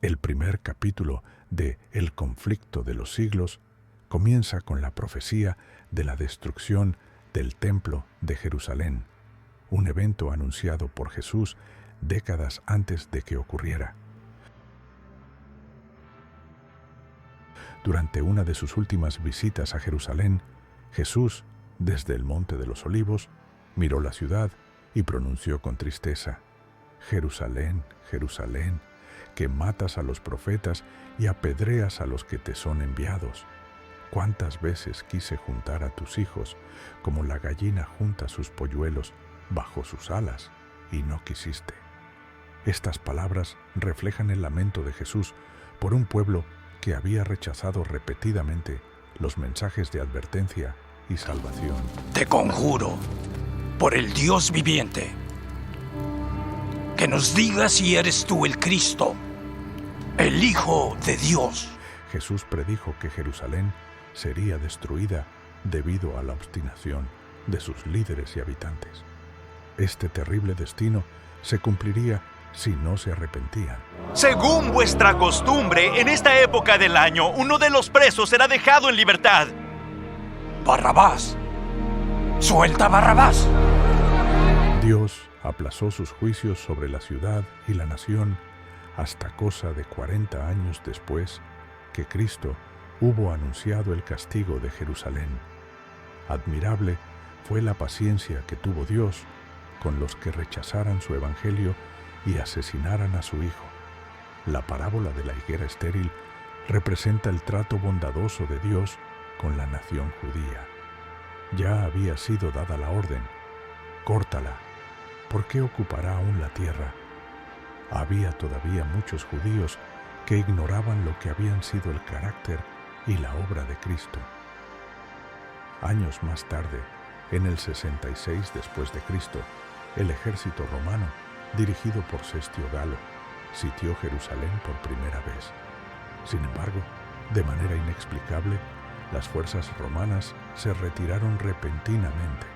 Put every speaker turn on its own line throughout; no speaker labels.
El primer capítulo de El conflicto de los siglos comienza con la profecía de la destrucción del Templo de Jerusalén, un evento anunciado por Jesús décadas antes de que ocurriera. Durante una de sus últimas visitas a Jerusalén, Jesús, desde el Monte de los Olivos, miró la ciudad y pronunció con tristeza: Jerusalén, Jerusalén, que matas a los profetas y apedreas a los que te son enviados. ¿Cuántas veces quise juntar a tus hijos como la gallina junta sus polluelos bajo sus alas, y no quisiste? Estas palabras reflejan el lamento de Jesús por un pueblo que había rechazado repetidamente los mensajes de advertencia y salvación.
Te conjuro, por el Dios viviente, que nos digas si eres tú el Cristo, el Hijo de Dios.
Jesús predijo que Jerusalén sería destruida debido a la obstinación de sus líderes y habitantes. Este terrible destino se cumpliría si no se arrepentían.
Según vuestra costumbre, en esta época del año, uno de los presos será dejado en libertad.
Barrabás. ¡Suelta a Barrabás!
Dios aplazó sus juicios sobre la ciudad y la nación hasta cosa de 40 años después que Cristo hubo anunciado el castigo de Jerusalén. Admirable fue la paciencia que tuvo Dios con los que rechazaran su evangelio y asesinaran a su Hijo. La parábola de la higuera estéril representa el trato bondadoso de Dios con la nación judía. Ya había sido dada la orden: córtala, ¿por qué ocupará aún la tierra? Había todavía muchos judíos que ignoraban lo que habían sido el carácter y la obra de Cristo. Años más tarde, en el 66 después de Cristo, el ejército romano, dirigido por Cestio Galo, sitió Jerusalén por primera vez. Sin embargo, de manera inexplicable, las fuerzas romanas se retiraron repentinamente.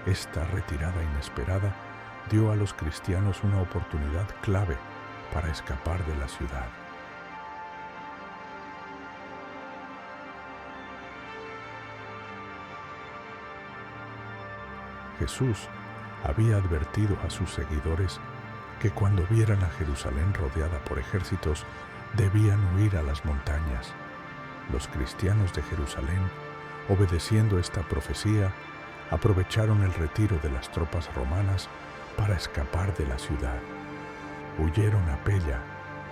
Esta retirada inesperada dio a los cristianos una oportunidad clave para escapar de la ciudad. Jesús había advertido a sus seguidores que cuando vieran a Jerusalén rodeada por ejércitos, debían huir a las montañas. Los cristianos de Jerusalén, obedeciendo esta profecía, aprovecharon el retiro de las tropas romanas para escapar de la ciudad. Huyeron a Pella,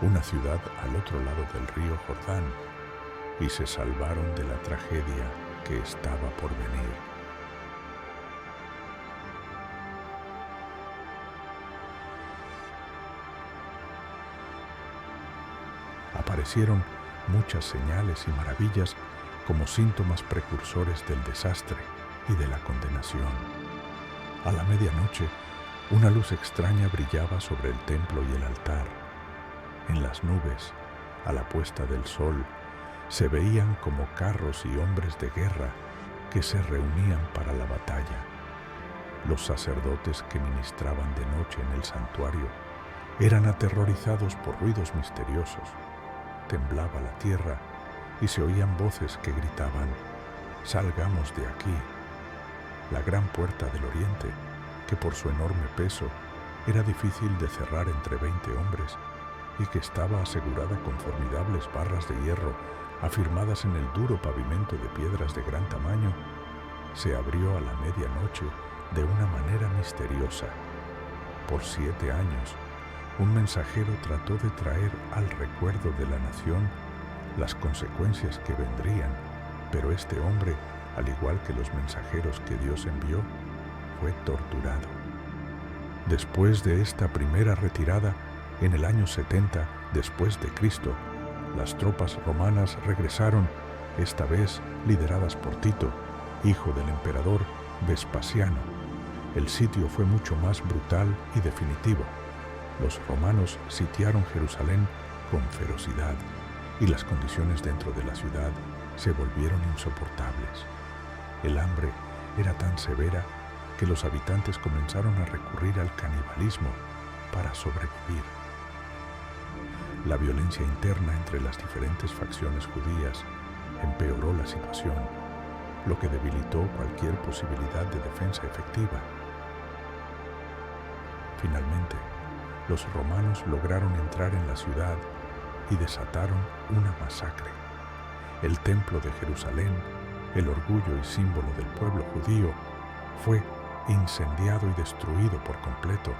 una ciudad al otro lado del río Jordán, y se salvaron de la tragedia que estaba por venir. Aparecieron muchas señales y maravillas como síntomas precursores del desastre y de la condenación. A la medianoche, una luz extraña brillaba sobre el templo y el altar. En las nubes, a la puesta del sol, se veían como carros y hombres de guerra que se reunían para la batalla. Los sacerdotes que ministraban de noche en el santuario eran aterrorizados por ruidos misteriosos. Temblaba la tierra y se oían voces que gritaban: «Salgamos de aquí». La gran puerta del oriente, que por su enorme peso era difícil de cerrar entre 20 hombres y que estaba asegurada con formidables barras de hierro afirmadas en el duro pavimento de piedras de gran tamaño, se abrió a la medianoche de una manera misteriosa. Por 7 años, un mensajero trató de traer al recuerdo de la nación las consecuencias que vendrían, pero este hombre, al igual que los mensajeros que Dios envió, fue torturado. Después de esta primera retirada, en el año 70 después de Cristo, las tropas romanas regresaron, esta vez lideradas por Tito, hijo del emperador Vespasiano. El sitio fue mucho más brutal y definitivo. Los romanos sitiaron Jerusalén con ferocidad y las condiciones dentro de la ciudad se volvieron insoportables. El hambre era tan severa que los habitantes comenzaron a recurrir al canibalismo para sobrevivir. La violencia interna entre las diferentes facciones judías empeoró la situación, lo que debilitó cualquier posibilidad de defensa efectiva. Finalmente, los romanos lograron entrar en la ciudad y desataron una masacre. El templo de Jerusalén, el orgullo y símbolo del pueblo judío, fue incendiado y destruido por completo,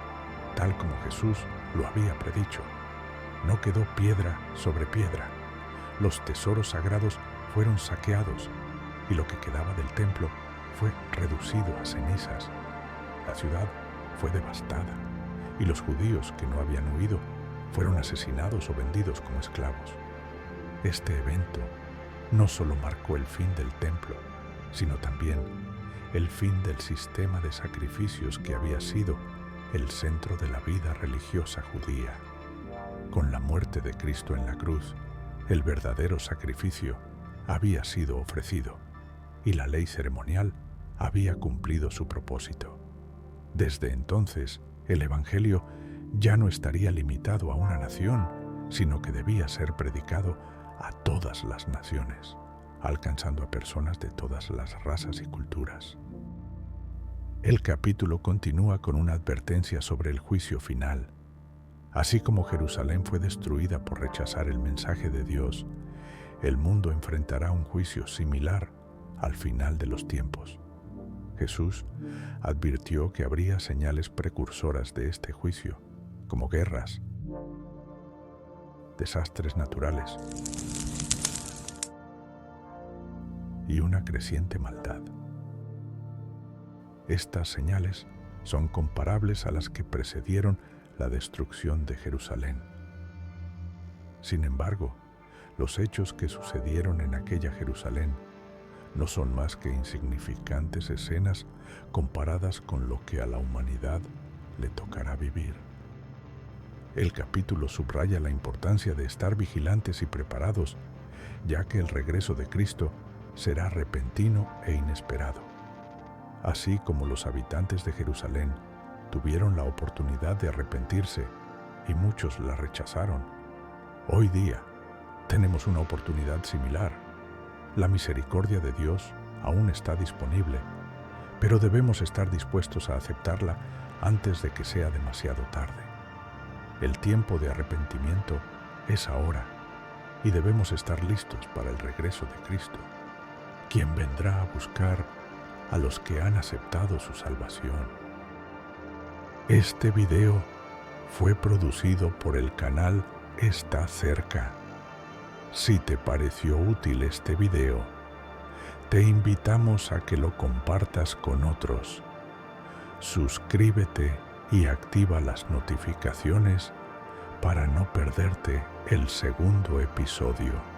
tal como Jesús lo había predicho. No quedó piedra sobre piedra. Los tesoros sagrados fueron saqueados y lo que quedaba del templo fue reducido a cenizas. La ciudad fue devastada y los judíos que no habían huido fueron asesinados o vendidos como esclavos. Este evento no solo marcó el fin del templo, sino también el fin del sistema de sacrificios que había sido el centro de la vida religiosa judía. Con la muerte de Cristo en la cruz, el verdadero sacrificio había sido ofrecido y la ley ceremonial había cumplido su propósito. Desde entonces, el Evangelio ya no estaría limitado a una nación, sino que debía ser predicado a todas las naciones, alcanzando a personas de todas las razas y culturas. El capítulo continúa con una advertencia sobre el juicio final. Así como Jerusalén fue destruida por rechazar el mensaje de Dios, el mundo enfrentará un juicio similar al final de los tiempos. Jesús advirtió que habría señales precursoras de este juicio, como guerras, desastres naturales y una creciente maldad. Estas señales son comparables a las que precedieron la destrucción de Jerusalén. Sin embargo, los hechos que sucedieron en aquella Jerusalén no son más que insignificantes escenas comparadas con lo que a la humanidad le tocará vivir. El capítulo subraya la importancia de estar vigilantes y preparados, ya que el regreso de Cristo será repentino e inesperado. Así como los habitantes de Jerusalén tuvieron la oportunidad de arrepentirse y muchos la rechazaron, hoy día tenemos una oportunidad similar. La misericordia de Dios aún está disponible, pero debemos estar dispuestos a aceptarla antes de que sea demasiado tarde. El tiempo de arrepentimiento es ahora y debemos estar listos para el regreso de Cristo, quien vendrá a buscar a los que han aceptado su salvación. Este video fue producido por el canal Está Cerca. Si te pareció útil este video, te invitamos a que lo compartas con otros. Suscríbete y activa las notificaciones para no perderte el segundo episodio.